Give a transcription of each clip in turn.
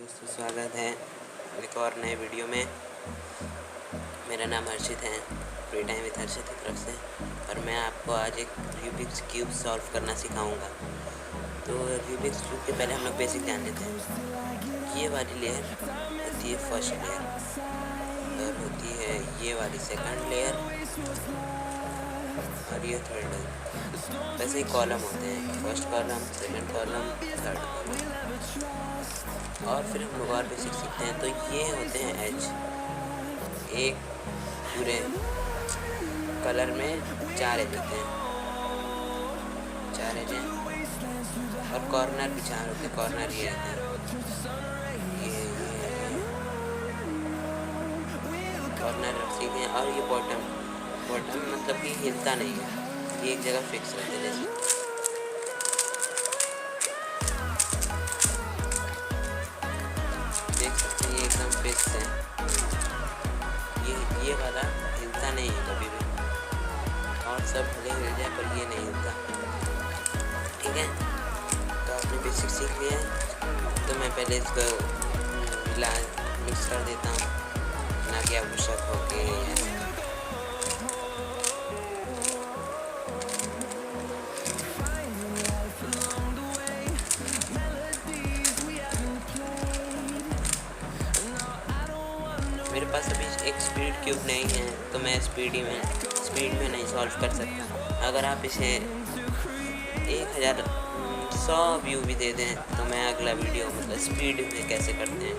दोस्तों, स्वागत है एक और नए वीडियो में। मेरा नाम हर्षित है, फ्री टाइम विद हर्षित की तरफ से, और मैं आपको आज एक रूबिक्स क्यूब सॉल्व करना सिखाऊंगा। तो रूबिक्स क्यूब के पहले हम लोग बेसिक जान लेते हैं। ये वाली लेयर होती है फर्स्ट लेयर, और होती है ये वाली सेकंड लेयर, और ये थर्ड लेयर। वैसे ही कॉलम होते हैं, first column, second column, third column. और फिर हम लोग और बेसिक सीखते हैं। तो ये होते हैं एज, एक पूरे कलर में 4 एज होते हैं, 4 एज हैं। और कॉर्नर भी 4 होते हैं, कॉर्नर ये रहते हैं, ये कॉर्नर सीखे हैं। और ये बॉटम मतलब कि हिलता नहीं है, ये एक जगह फिक्स रहते हैं। जैसे देख सकते हैं, ये एकदम फिक्स है। ये वाला हिलता नहीं है कभी भी, और सब भले हिल जाए पर ये नहीं हिलता। ठीक है, तो आपने बेसिक सीख लिया है। तो मैं पहले इसको मिक्स कर देता हूँ, ना कि आपको शक हो के मेरे पास अभी एक स्पीड क्यूब नहीं है, तो मैं स्पीड में नहीं सॉल्व कर सकता। अगर आप इसे 1100 व्यू भी दे दें तो मैं अगला वीडियो मतलब स्पीड में कैसे करते हैं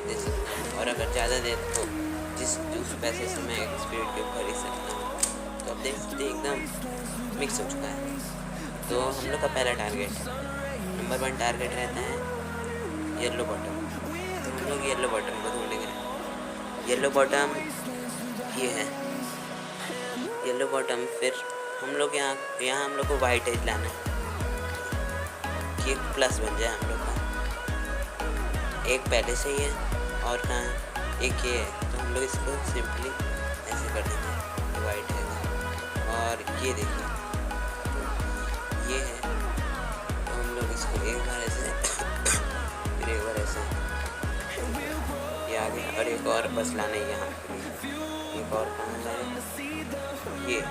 दे सकता हूँ। और अगर ज़्यादा दे तो उस पैसे से मैं एक स्पीड क्यूब खरीद सकता हूँ। तो अब देख सकते हैं एकदम मिक्स हो चुका है। तो हम लोग का पहला टारगेट, नंबर 1 टारगेट रहता है येलो बॉटम। तो हम लोग येलो बॉटम को ढूंढेंगे। येलो बॉटम ये है, येलो बॉटम। फिर हम लोग यहाँ हम लोग को वाइट एज लाना है कि एक प्लस बन जाए हम लोग का। एक पहले से ही है, और कहाँ है, एक ये है। तो हम लोग इसको सिंपली ऐसे कर देंगे, वाइट है। और ये देखिए, ये है। तो हम लोग इसको एक बार ऐसे फिर एक बार ऐसे आ गया। और एक और बस लाना है यहाँ, एक और कहाँ है, ये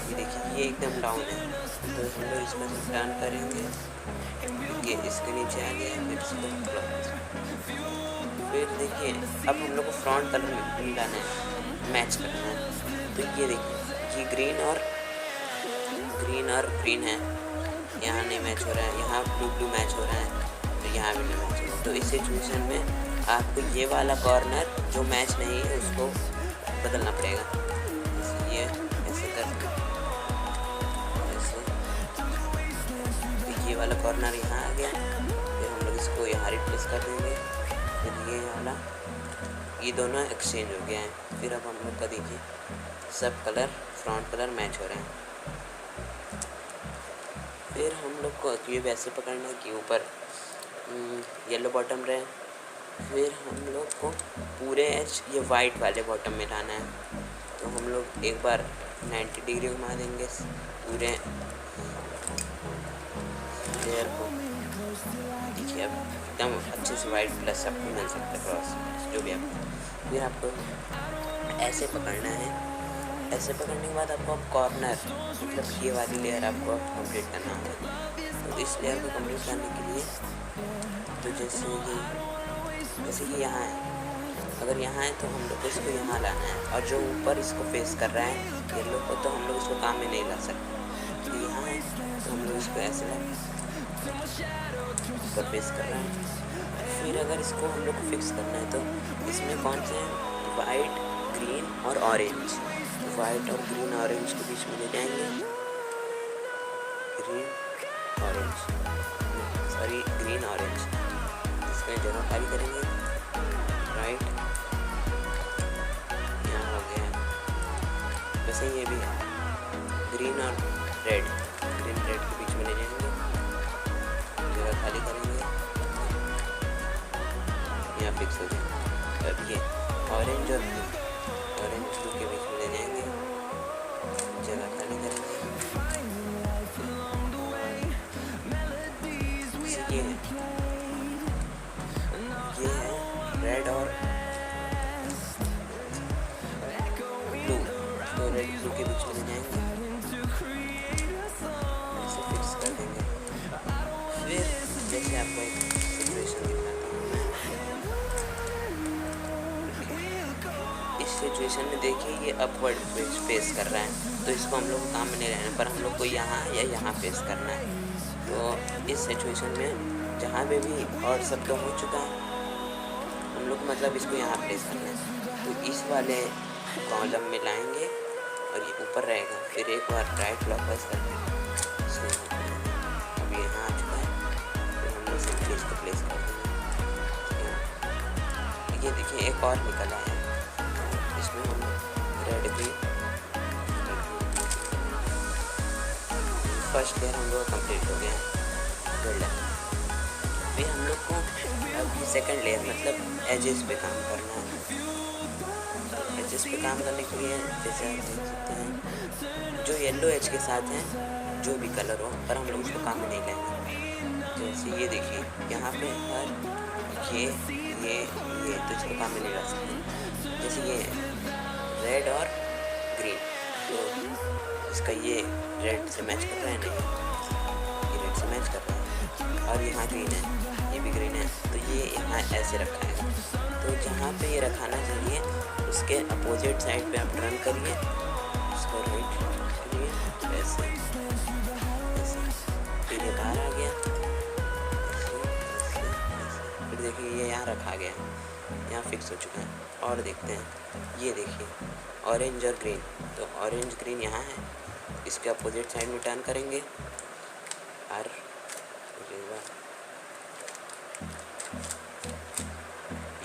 देखिए, ये एकदम डाउन है। तो हम लोग इसमें से डाउन करेंगे, ये इसके नीचे आ गया। फिर इसको प्लस, फिर देखिए अब हम लोग को फ्रंट कलर मिलाना है, मैच करना है। तो ये देखिए, ये ग्रीन और ग्रीन है, यहाँ नहीं मैच हो रहा है, यहाँ ब्लू मैच हो रहा है, तो यहाँ भी नहीं मैच हो रहा है। तो इस सिचुएशन में आपको ये वाला कॉर्नर जो मैच नहीं है उसको बदलना पड़ेगा। इसलिए ऐसे करके ऐसे, ये वाला कॉर्नर यहाँ आ गया। फिर हम लोग इसको यहाँ रिप्लेस कर देंगे। फिर ये वाला, ये दोनों एक्सचेंज हो गया है। फिर अब हम लोग का देखिए सब कलर, फ्रंट कलर मैच हो रहे हैं। फिर हम लोग को ये वैसे पकड़ना है कि ऊपर येलो बॉटम रहे। फिर हम लोग को पूरे एज ये वाइट वाले बॉटम में लाना है। तो हम लोग एक बार 90 डिग्री घुमा देंगे पूरे लेयर को। देखिए अब एकदम अच्छे से वाइट प्लस आपको मिल सकता है, क्रॉस जो भी आपको। फिर आपको ऐसे पकड़ना है। ऐसे पकड़ने के बाद आपको अब कॉर्नर मतलब ये वाली लेयर आपको अब कंप्लीट करना होगा। तो इस लेयर को कंप्लीट करने के लिए, तो जैसे कि यहाँ है, अगर यहाँ है तो हम लोग को इसको यहाँ लाना है। और जो ऊपर इसको फेस कर रहा है येलो को, तो हम लोग इसको काम में नहीं ला सकते। तो यहाँ है तो हम लोग इसको ऐसे ऊपर फेस कर रहे हैं। फिर अगर इसको हम लोग को फिक्स करना है तो इसमें कौन से हैं, वाइट, ग्रीन और ऑरेंज। वाइट और ग्रीन ऑरेंज के बीच में ले जाएंगे, ग्रीन ऑरेंज। इसका जगह खाली करेंगे, राइट, यहाँ हो गया। वैसे ये भी है, ग्रीन और रेड के बीच में ले जाएंगे, जगह खाली करेंगे, यहाँ फिक्स हो जाएगा। अब ये ऑरेंज और ब्लू के बीच में ले जाएंगे, जगह खाली करेंगे। ये है रेड और ब्लू, तो रेड ब्लू के बीच में जाएंगे, ऐसे फिक्स कर देंगे। फिर जैसे आपको एक सिचुएशन दिखाता हूँ मैं, इस सिचुएशन में देखिए ये अपवर्ड फेस कर रहा है, तो इसको हम लोग को काम में नहीं रहना, पर हम लोग को यहाँ या यहाँ फेस करना है। तो इस सिचुएशन में जहाँ पे भी और सब तो हो चुका है, हम लोग मतलब इसको यहाँ प्लेस करना है। तो इस वाले कॉलम में लाएंगे और ये ऊपर रहेगा, फिर एक बार राइट क्लॉकवाइज करके अब ये यहाँ आ चुका है, तो हम लोग सिर्फ इसको प्लेस कर देंगे। ये देखिए एक और निकल आया है, इसमें हम रेड भी फर्स्ट लेयर हम लोग कंप्लीट हो गया है, गोल्डन। फिर हम लोग को अब सेकंड लेयर मतलब एजेस पे काम करना है। एजेस पे काम करने के लिए जैसे आप देख सकते हैं, जो येलो एज के साथ हैं, जो भी कलर हो, पर हम लोग उसको काम में नहीं लेंगे। जैसे ये देखिए यहाँ पे हर ये तो इसको काम में नहीं ला सकते। जैसे ये रेड और ग्रीन, तो इसका ये रेड से मैच कर रहा है, नहीं ये रेड से मैच कर रहा है, और यहाँ ग्रीन है, ये भी ग्रीन है, तो ये यहाँ ऐसे रखा है। तो जहाँ पे ये रखाना चाहिए उसके अपोजिट साइड पे आप टर्न करिए, उसको राइट करिए, ऐसे फिर ये बाहर आ गया, फिर देखिए ये यहाँ रखा गया, यहाँ फिक्स हो चुका है। और देखते हैं, ये देखिए ऑरेंज और ग्रीन, तो ऑरेंज ग्रीन यहाँ है, इसके अपोजिट साइड में टर्न करेंगे और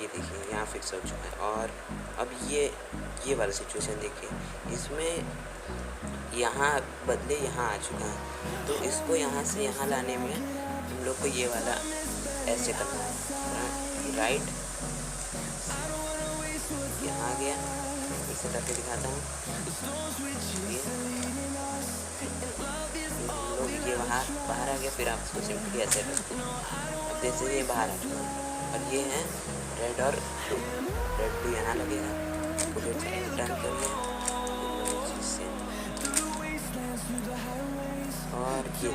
ये देखिए यहाँ फिक्स हो चुका है। और अब ये वाला सिचुएशन देखिए, इसमें यहाँ बदले यहाँ आ चुका है, तो इसको यहाँ से यहाँ लाने में हम लोग को ये वाला ऐसे करना है, राइट यहाँ आ गया, इसे करके दिखाता हूँ, हम लोग ये बाहर आ गया, फिर आप इसको सिंपली ऐसे रखते हैं। अब जैसे ये बाहर आ चुका है, और ये है रेड और ब्लू, रेड ब्लू यहाँ लगेगा, बुलेट से टर्न करिए, और ये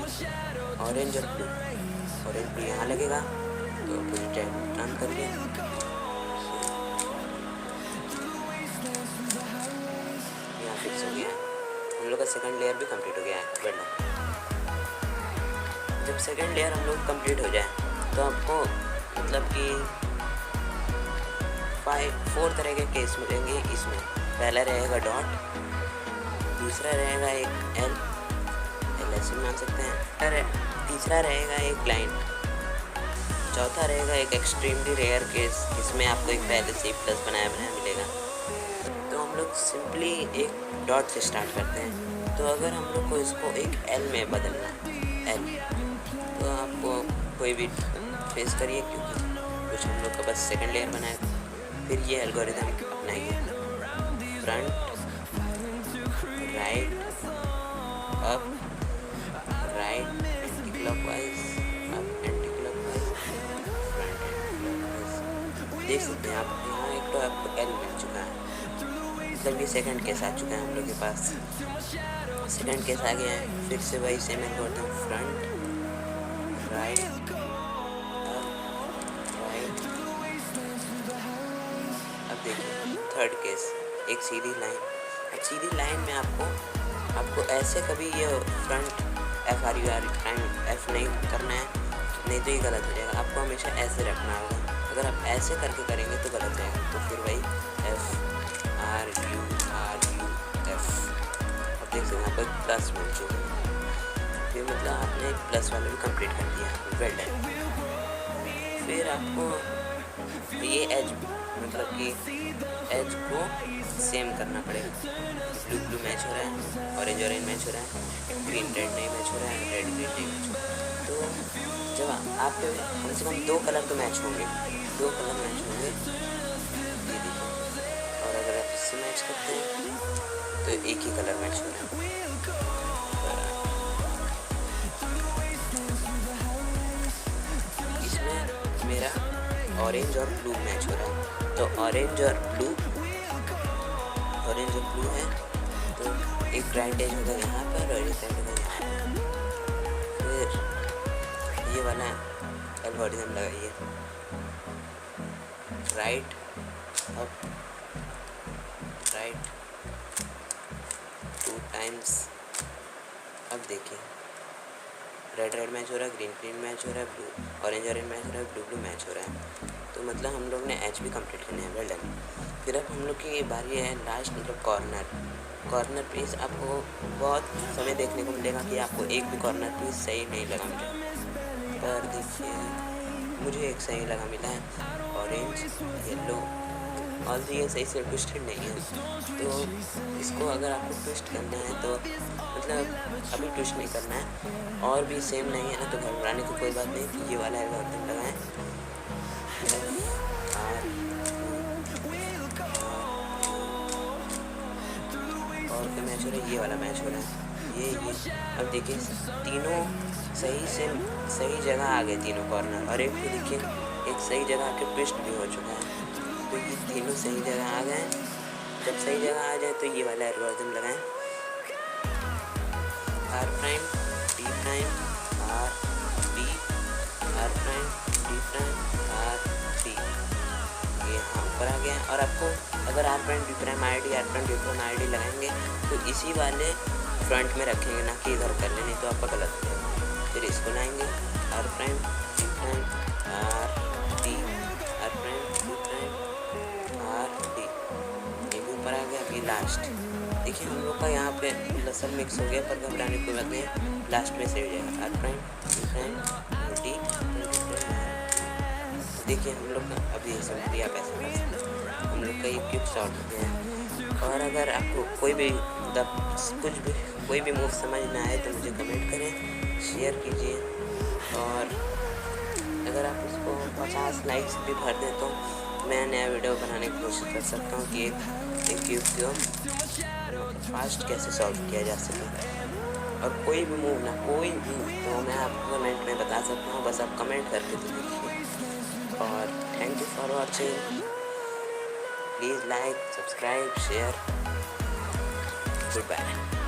ऑरेंज और ब्लू यहाँ लगेगा, तो बुलेट टर्न करिए, यहाँ फिक्स हो गया। हम लोग का सेकंड लेयर भी कंप्लीट हो गया है, बढ़िया। जब सेकंड लेयर हम लोग कंप्लीट हो जाए तो आपको मतलब कि 4 तरह के केस मिलेंगे इसमें। पहला रहेगा डॉट, दूसरा रहेगा एक एल ऐसे मान सकते हैं, तीसरा रहेगा एक लाइन, चौथा रहेगा एक एक्सट्रीमली रेयर केस, इसमें आपको एक पहले से प्लस बनाया मिलेगा। तो हम लोग सिंपली एक डॉट से स्टार्ट करते हैं। तो अगर हम लोग को इसको एक एल में बदलना एल, तो आपको कोई भी फेस करिए, क्योंकि कुछ हम लोग का बस सेकंड लेयर बनाए। फिर ये एल्गोरिथम अपनाइए, front right up right anti clockwise up anti clockwise front anti clockwise. देख सकते हैं आप यहाँ एक तो आपको एल मिल चुका है, मतलब ये सेकंड केस आ चुका है हम लोग के पास, सेकंड केस आ गया है। फिर से वही सेम एल्गोरिथम, फ्रंट राइट देखिए थर्ड केस एक सीधी लाइन। अब सीधी लाइन में आपको ऐसे कभी ये फ्रंट एफ नहीं करना है, नहीं तो ये गलत हो जाएगा। आपको हमेशा ऐसे रखना होगा, अगर आप ऐसे करके करेंगे तो गलत जाएगा। तो फिर वही FRU F। अब देख सकते हैं आपको एक प्लस मिल चुका है, फिर मतलब आपने प्लस वाला भी कंप्लीट कर दिया, वेल डन। फिर आपको ये एज मतलब कि एज को सेम करना पड़ेगा। ब्लू मैच हो रहा है, ऑरेंज मैच हो रहा है, ग्रीन रेड नहीं मैच हो रहा है, रेड ग्रीन नहीं मैच हो रहा है। तो जब आप कम से कम 2 कलर तो मैच होंगे, 2 कलर मैच होंगे, ये देखो। और अगर आप इससे मैच करते हैं तो एक ही कलर मैच हो रहा है। इसमें मेरा ऑरेंज और ब्लू मैच हो रहा है। तो ऑरेंज और ब्लू है, तो एक राइट एज होगा यहाँ पर और एक राइट होगा यहाँ पर। फिर ये वाला एल्गोरिथम लगाइए, राइट अप राइट 2 टाइम्स। अब देखिए रेड मैच हो रहा है, ग्रीन मैच हो रहा है, ब्लू ऑरेंज मैच हो रहा है, ब्लू मैच हो रहा है। तो मतलब हम लोग ने एच भी कंप्लीट करने हैं, वेल डन। फिर अब हम लोग की बारी है लास्ट, मतलब कॉर्नर पीस। आपको बहुत समय देखने को मिलेगा कि आपको एक भी कॉर्नर पीस सही नहीं लगा मिला, पर देखिए मुझे एक सही लगा मिला है, ऑरेंज येलो। और भी ये सही से ट्विस्टेड नहीं है, तो इसको अगर आपको ट्विस्ट करना है तो मतलब अभी ट्विस्ट नहीं करना है, और भी सेम नहीं है ना तो घबराने की कोई बात नहीं। तो ये वाला एल्गोरिथम लगाएं, और क्या मैच हो रहा है, ये वाला मैच हो रहा है, ये अब देखिए तीनों सही जगह आ गए, तीनों कॉर्नर। और एक को देखिए एक सही जगह आके ट्विस्ट भी हो चुका है। तो ये तीनों सही जगह आ गए। जब सही जगह आ जाए तो ये वाला एल्गोरिथम लगाएं, R prime D prime R D, R prime D prime R D. ये यहाँ ऊपर आ गया। और आपको अगर R prime D prime R D लगाएंगे तो इसी वाले फ्रंट में रखेंगे, ना कि इधर कर लेंगे, तो आपका गलत हो जाएगा। फिर इसको लाएंगे R prime D prime R D, R prime D prime R D. ये भी ऊपर आ गया। अभी लास्ट देखिए हम लोग का यहाँ पे लसन मिक्स हो गया, पर घबराने की बात नहीं है, लास्ट में से हो जाएगा R prime D prime D. देखिए हम लोग का अभी सिंपली आप ऐसे कर सकते हैं, हम लोग का ये क्विक सॉल्व हो गया है। और अगर आपको कोई भी मूव समझ ना आए तो मुझे कमेंट करें, शेयर कीजिए। और अगर आप इसको 50 लाइक्स भी भर दें तो मैं नया वीडियो बनाने की कोशिश कर सकता हूँ कि एक क्यूब को फास्ट कैसे सॉल्व किया जा सके। और कोई भी मूव तो मैं आपको कमेंट में बता सकता हूँ, बस आप कमेंट करके तो देखिए। और thank you for watching, please like subscribe share, good bye.